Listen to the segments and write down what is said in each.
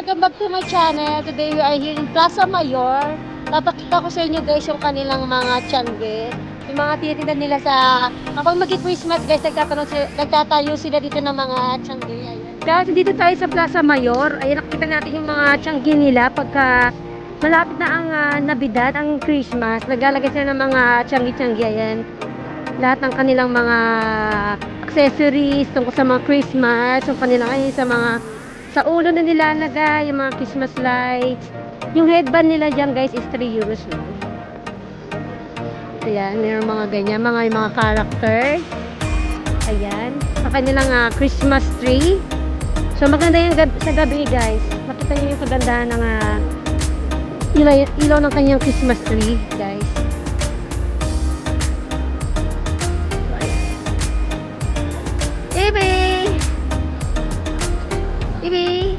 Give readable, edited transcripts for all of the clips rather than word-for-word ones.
welcome back to my channel. Today we are here in Plaza Mayor. Papakita ko sa inyo guys yung kanilang mga tiangge. Yung mga tinitinda nila sa... Kapag mag-Christmas guys, nagtatayo sila dito ng mga tiangge. Ayan. Guys, dito tayo sa Plaza Mayor. Ayan, nakita natin yung mga tiangge nila pagka malapit na ang Navidad, ang Christmas. Naglalagay sila ng mga tiangge-tiangge. Ayan. Lahat ng kanilang mga accessories tungkol sa mga Christmas. Yung kanilang sa mga... Sa ulo na nilalagay, yung mga Christmas lights. Yung headband nila dyan guys is 3 euros lang. Ayan, mayroon mga ganyan, mga character. Ayan, sa kanilang Christmas tree. So maganda yung sa gabi guys. Makita nyo yung kagandahan ng ilaw ng kanyang Christmas tree guys. Ebe! Ibi.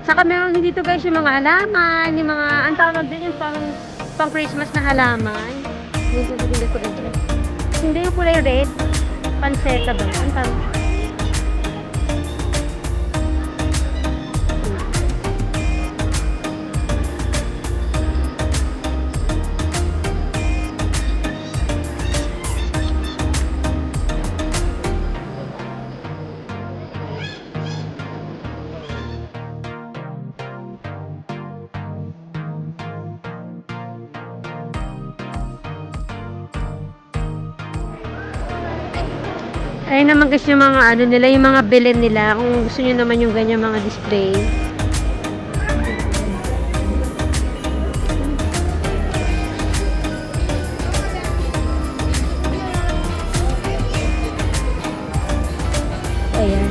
Saka meron dito guys yung mga halaman, yung mga ang tawag din yung pang Christmas na halaman. Hindi yung kulay red. Panseta ba? Ang tawag. Ayun naman guys yung mga ano nila, yung mga bilhin nila. Kung gusto nyo naman yung ganyan mga display. Ayan.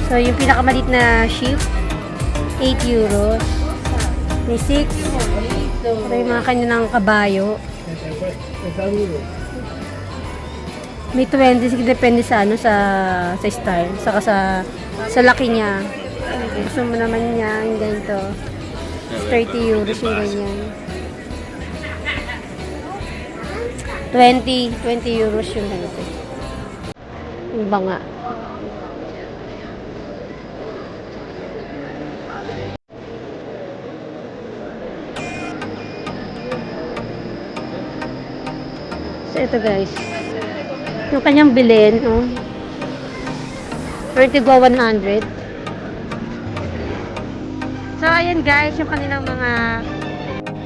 So yung pinakamalit na sheep, 8 euros. May 6. Ito yung mga kanilang kabayo. May 20, depende sa ano sa style, saka sa laki niya. Gusto mo naman niya yung ganito. 30 euros yung ganyan. 20 euros yung ganito. Yung banga. So ito guys. Yung kanyang bilhin, no? 100. So, ayan guys, yung kanilang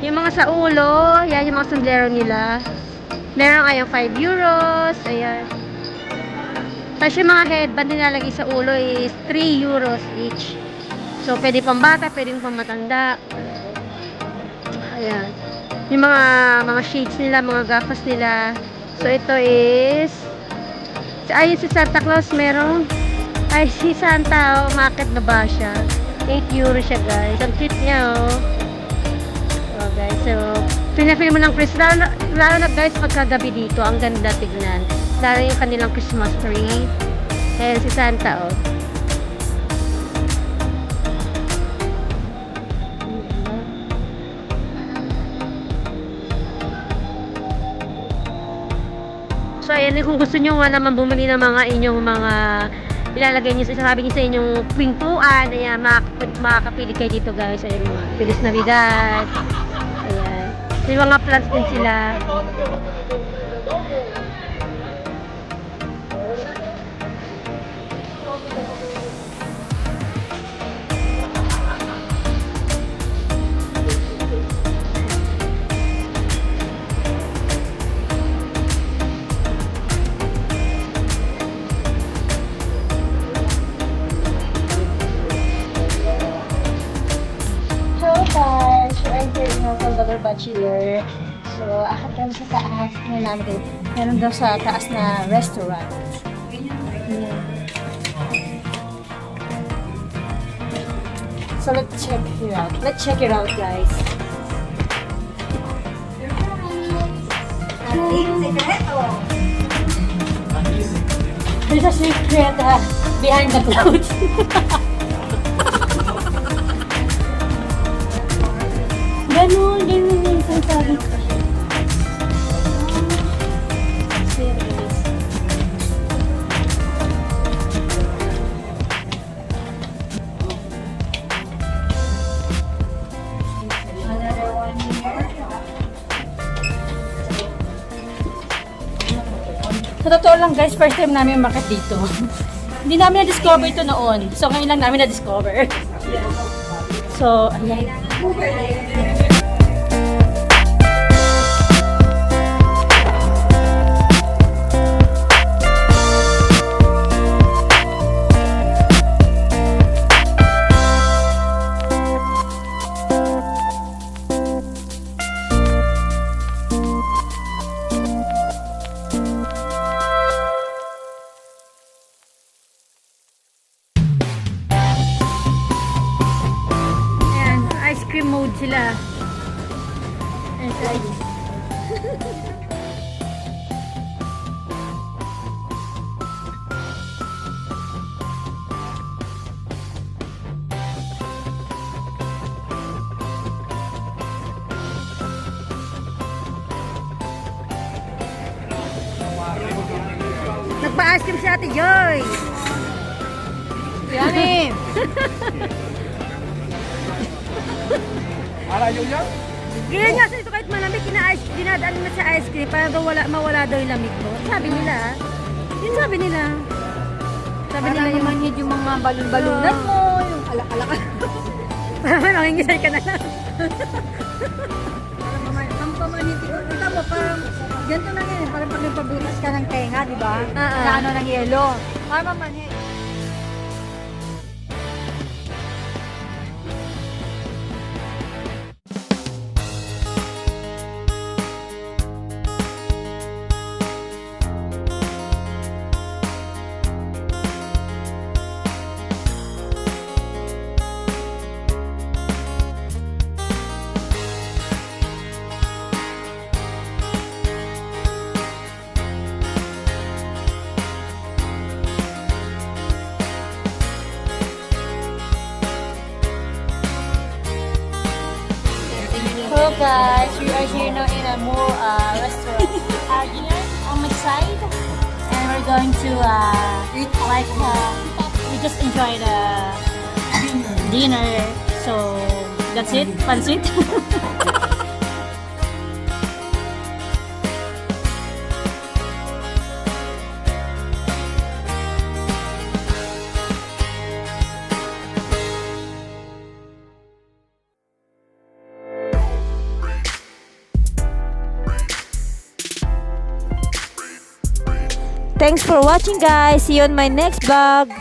yung mga sa ulo, yan yung mga sombrero nila. Meron ayong 5 euros, ayan. Tapos yung mga headband nilalagay sa ulo is 3 euros each. So, pwede pang bata, pwede pang matanda. Ayan. Yung mga shades nila, mga gafas nila. So, ito is ayun si Santa Claus meron. Ay si Santa, umakit na ba siya? 8 euro siya guys. Ang cute niya oh guys, so pinafeel mo ng Christmas. Lalo na guys pagkagabi dito, ang ganda tignan. Lalo yung kanilang Christmas tree. Ayan si Santa So, ayan, kung gusto nyo naman bumili ng mga inyong mga ilalagay nyo, sasabi nyo sa inyong pintuan, ayan, makakapili kayo dito guys. Ayan, mga Feliz Navidad. Ayan. May mga plants din sila. Bachelor. So, akit kami sa taas. Meron daw sa taas na restaurant. Yeah. So, let's check it out. Let's check it out, guys. Ating sekreto. There's a secret behind the clouds. Ganun yung sinasabi ko. Serious. Another one here. Sa totoo lang guys, first time namin umakyat dito. Hindi namin na-discover ito noon. So ngayon lang namin na-discover. So, ayan. Ayan, ice cream mode sila. Ayan, guys. Nagpa-ice cream si Ate Joy. Yummy! Ganyan nga sa ito kahit malamig, dinadaan mo sa ice cream para daw mawala daw yung lamig mo. Sabi nila. Yun sabi nila. Sabi nila yung manhid yung mga balon-balunan mo, yung alak-alak. Para mangingisay ka na lang. Pamanit ko. Ito mo, parang ganito lang yan. Parang pag nagpabutas ka ng tenga, di ba? Ah. Na ano ng yelo. Parang mamanhit. Hello guys, we are here now in a more restaurant. Dinner on my side, and we're going to eat we just enjoyed dinner. So that's it, pansit. Thanks for watching guys. See you on my next vlog.